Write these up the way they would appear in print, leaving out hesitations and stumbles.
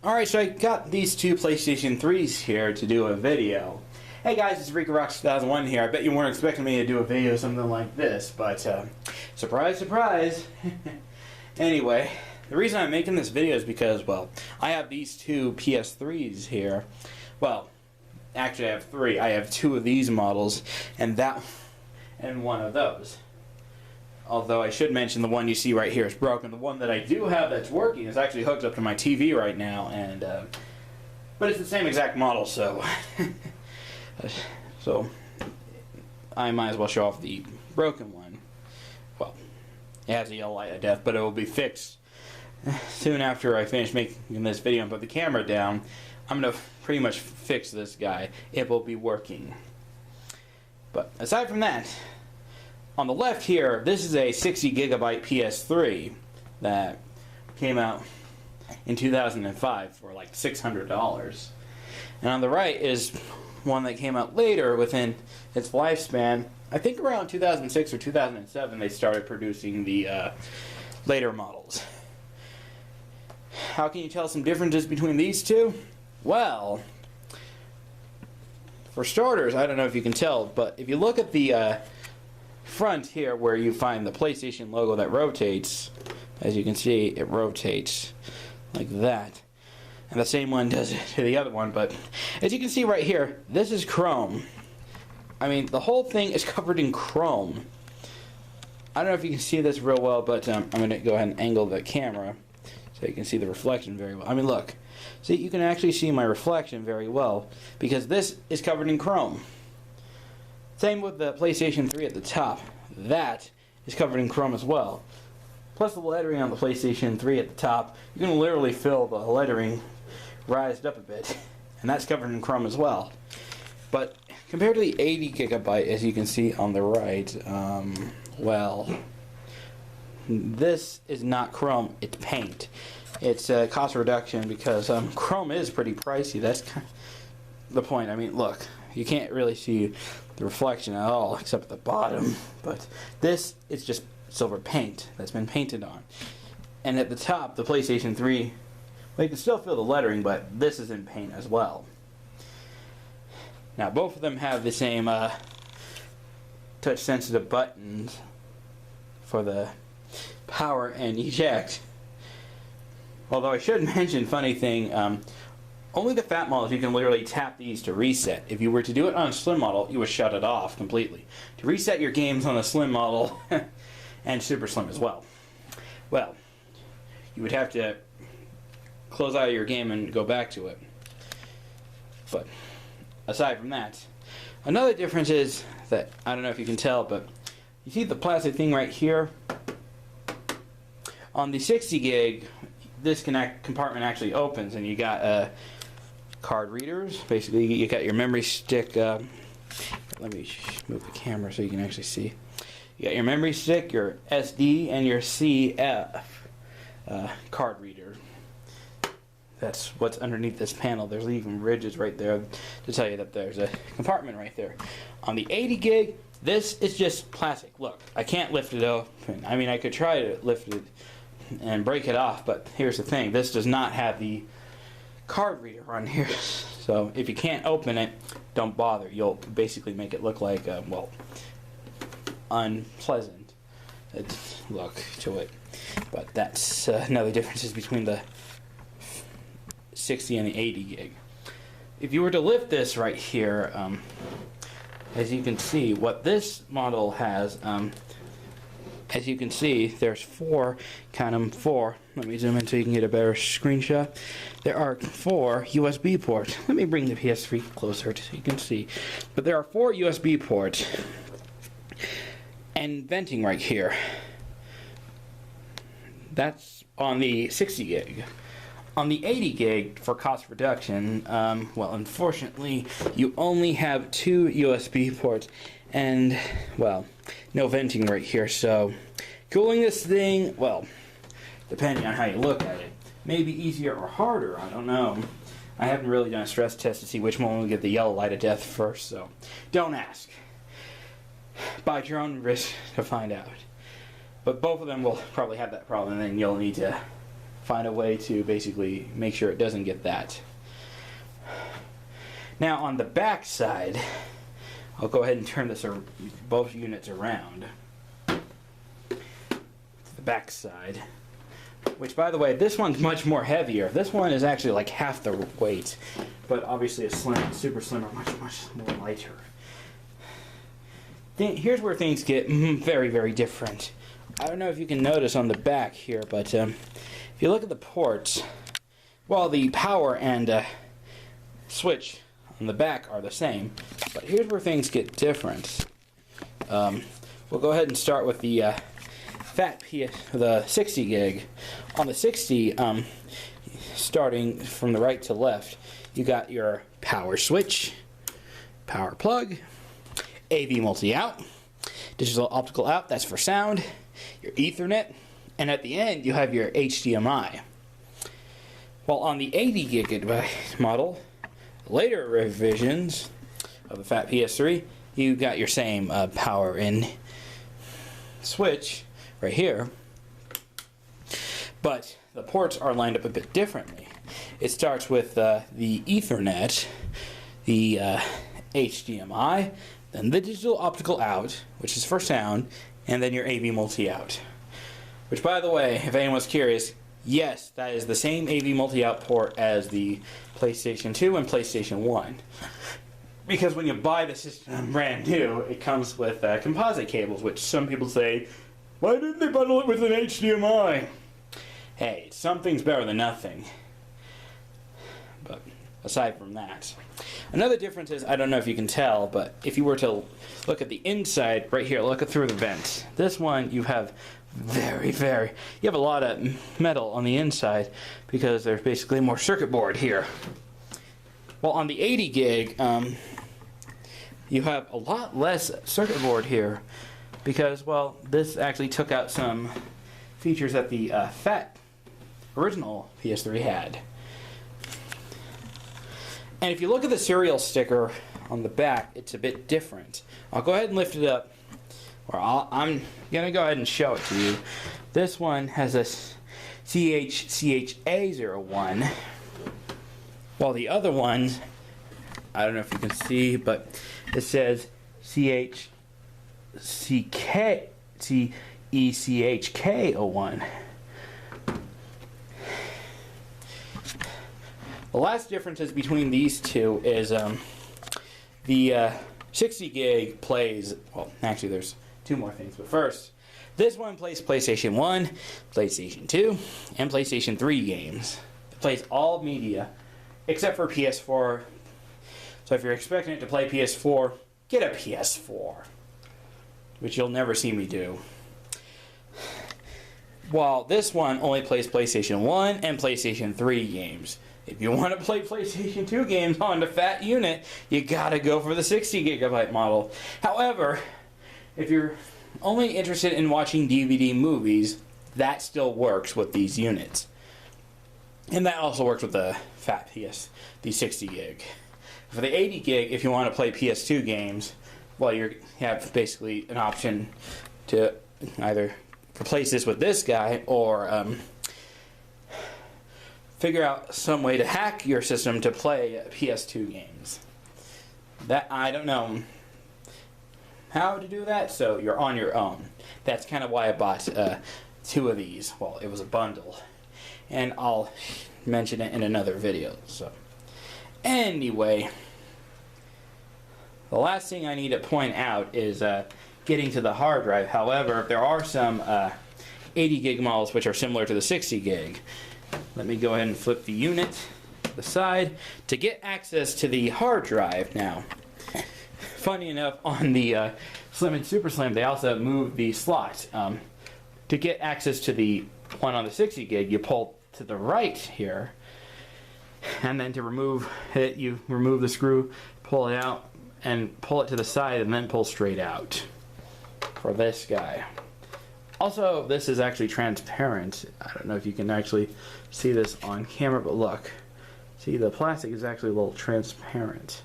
Alright, so I got these two PlayStation 3s here to do a video. Hey guys, it's RicoRocks2001 here. I bet you weren't expecting me to do a video something like this, but surprise, surprise. Anyway, the reason I'm making this video is because, well, I have these two PS3s here. Well, actually I have three. I have two of these models and one of those. Although I should mention the one you see right here is broken. The one that I do have that's working is actually hooked up to my TV right now, and but it's the same exact model, so so I might as well show off the broken one. Well, it has a yellow light of death, but it will be fixed soon after I finish making this video and put the camera down. I'm going to pretty much fix this guy. It will be working. But aside from that, on the left here, this is a 60 Gigabyte PS3 that came out in 2005 for like $600. And on the right is one that came out later within its lifespan. I think around 2006 or 2007 they started producing the later models. How can you tell some differences between these two? Well, for starters, I don't know if you can tell, but if you look at the front here where you find the PlayStation logo that rotates, as you can see, it rotates like that. And the same one does it to the other one, but as you can see right here, this is chrome. I mean, the whole thing is covered in chrome. I don't know if you can see this real well, but I'm going to go ahead and angle the camera so you can see the reflection very well. I mean, look. See, you can actually see my reflection very well because this is covered in chrome. Same with the PlayStation 3 at the top. That is covered in chrome as well. Plus the lettering on the PlayStation 3 at the top, you can literally feel the lettering rised up a bit. And that's covered in chrome as well. But compared to the 80 gigabyte, as you can see on the right, well, this is not chrome, it's paint. It's a cost reduction because chrome is pretty pricey. That's kind of the point. I mean, look, you can't really see the reflection at all except at the bottom, but this is just silver paint that's been painted on. And at the top, the PlayStation 3, well, you can still feel the lettering, but this is in paint as well. Now, both of them have the same touch sensitive buttons for the power and eject. Although I should mention, funny thing, only the fat models, you can literally tap these to reset. If you were to do it on a slim model, you would shut it off completely. To reset your games on the slim model, and super slim as well, well, you would have to close out of your game and go back to it. But aside from that, another difference is that, I don't know if you can tell, but you see the plastic thing right here? On the 60 gig, this compartment actually opens and you got card readers. Basically, you got your memory stick. Let me move the camera so you can actually see. You got your memory stick, your SD, and your CF card reader. That's what's underneath this panel. There's even ridges right there to tell you that there's a compartment right there. On the 80 gig, this is just plastic. Look, I can't lift it open. I mean, I could try to lift it and break it off, but here's the thing, this does not have the card reader on here, so if you can't open it, don't bother. You'll basically make it look like well, unpleasant look to it. But that's another differences between the 60 and the 80 gig. If you were to lift this right here, as you can see, what this model has, as you can see, there's four, count them, four. Let me zoom in so you can get a better screenshot. There are 4 USB ports. Let me bring the PS3 closer so you can see. But there are 4 USB ports and venting right here. That's on the 60 gig. On the 80 gig, for cost reduction, well, unfortunately, you only have 2 USB ports and, well, no venting right here, so cooling this thing, well, depending on how you look at it, may be easier or harder, I don't know. I haven't really done a stress test to see which one will get the yellow light of death first, so don't ask. By your own risk to find out. But both of them will probably have that problem, and then you'll need to find a way to basically make sure it doesn't get that. Now on the back side, I'll go ahead and turn this both units around. The back side, which by the way, this one's much more heavier. This one is actually like half the weight, but obviously a super slim, or much more lighter. Here's where things get very, very different. I don't know if you can notice on the back here, but if you look at the ports, well, the power and switch on the back are the same, but here's where things get different. We'll go ahead and start with the Fat the 60 gig. On the 60, starting from the right to left, you got your power switch, power plug, AV multi-out, digital optical out, that's for sound, your Ethernet, and at the end you have your HDMI. While on the 80 gigabyte model, later revisions of the Fat PS3, you got your same power in switch right here, but the ports are lined up a bit differently. It starts with the Ethernet, the HDMI, then the digital optical out, which is for sound, and then your AV multi-out. Which, by the way, if anyone's curious, yes, that is the same AV multi-out port as the PlayStation 2 and PlayStation 1. Because when you buy the system brand new, it comes with composite cables, which some people say, why didn't they bundle it with an HDMI? Hey, something's better than nothing. But aside from that, another difference is, I don't know if you can tell, but if you were to look at the inside, right here, look through the vents. This one, you have you have a lot of metal on the inside because there's basically more circuit board here. Well, on the 80 gig, you have a lot less circuit board here because, well, this actually took out some features that the Fat original PS3 had. And if you look at the serial sticker on the back, it's a bit different. I'll go ahead and lift it up, or I'm going to go ahead and show it to you. This one has a CHCHA01, while the other one, I don't know if you can see, but it says CHCHK01. The last differences between these two is the 60 gig plays, well, actually there's two more things, but first, this one plays PlayStation 1, PlayStation 2, and PlayStation 3 games. It plays all media, except for PS4. So if you're expecting it to play PS4, get a PS4, which you'll never see me do. While this one only plays PlayStation 1 and PlayStation 3 games. If you want to play PlayStation 2 games on the Fat unit, you gotta go for the 60 gigabyte model. However, if you're only interested in watching DVD movies, that still works with these units. And that also works with the Fat PS, the 60 gig. For the 80 gig, if you want to play PS2 games, well, you have basically an option to either replace this with this guy or figure out some way to hack your system to play PS2 games. That, I don't know how to do that, so you're on your own. That's kind of why I bought two of these. Well, it was a bundle. And I'll mention it in another video. So, anyway, the last thing I need to point out is getting to the hard drive. However, there are some 80 gig models which are similar to the 60 gig. Let me go ahead and flip the unit to the side to get access to the hard drive now. Funny enough, on the Slim and Super Slim, they also moved the slot. To get access to the one on the 60 gig, you pull to the right here, and then to remove it, you remove the screw, pull it out, and pull it to the side, and then pull straight out for this guy. Also, this is actually transparent. I don't know if you can actually see this on camera, but look. See, the plastic is actually a little transparent,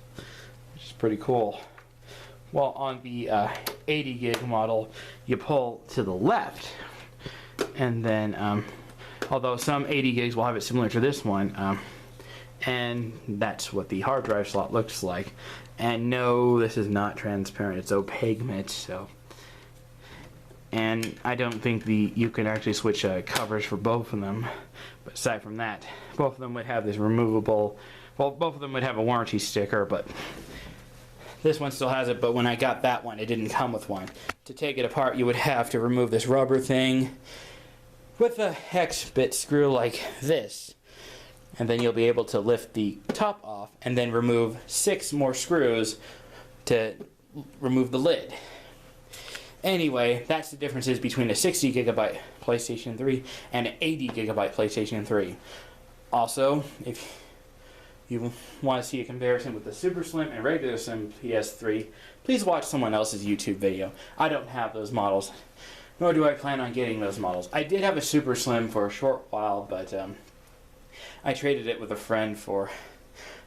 which is pretty cool. While on the 80 gig model, you pull to the left, and then although some 80 gigs will have it similar to this one, and that's what the hard drive slot looks like. And no, this is not transparent, it's opaque, so. And I don't think you can actually switch covers for both of them. But aside from that, both of them would have this removable, well, both of them would have a warranty sticker, but this one still has it. But when I got that one, it didn't come with one. To take it apart, you would have to remove this rubber thing with a hex bit screw like this. And then you'll be able to lift the top off and then remove 6 more screws to remove the lid. Anyway, that's the differences between a 60 gigabyte PlayStation 3 and an 80 gigabyte PlayStation 3. Also, if you want to see a comparison with the Super Slim and regular Slim PS3, please watch someone else's YouTube video. I don't have those models, nor do I plan on getting those models. I did have a Super Slim for a short while, but I traded it with a friend for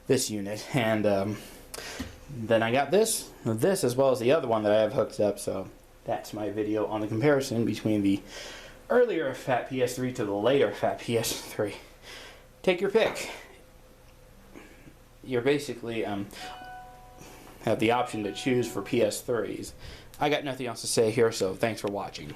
this unit, and then I got this as well as the other one that I have hooked up, so that's my video on the comparison between the earlier Fat PS3 to the later Fat PS3. Take your pick. You're basically have the option to choose for PS3s. I got nothing else to say here, so thanks for watching.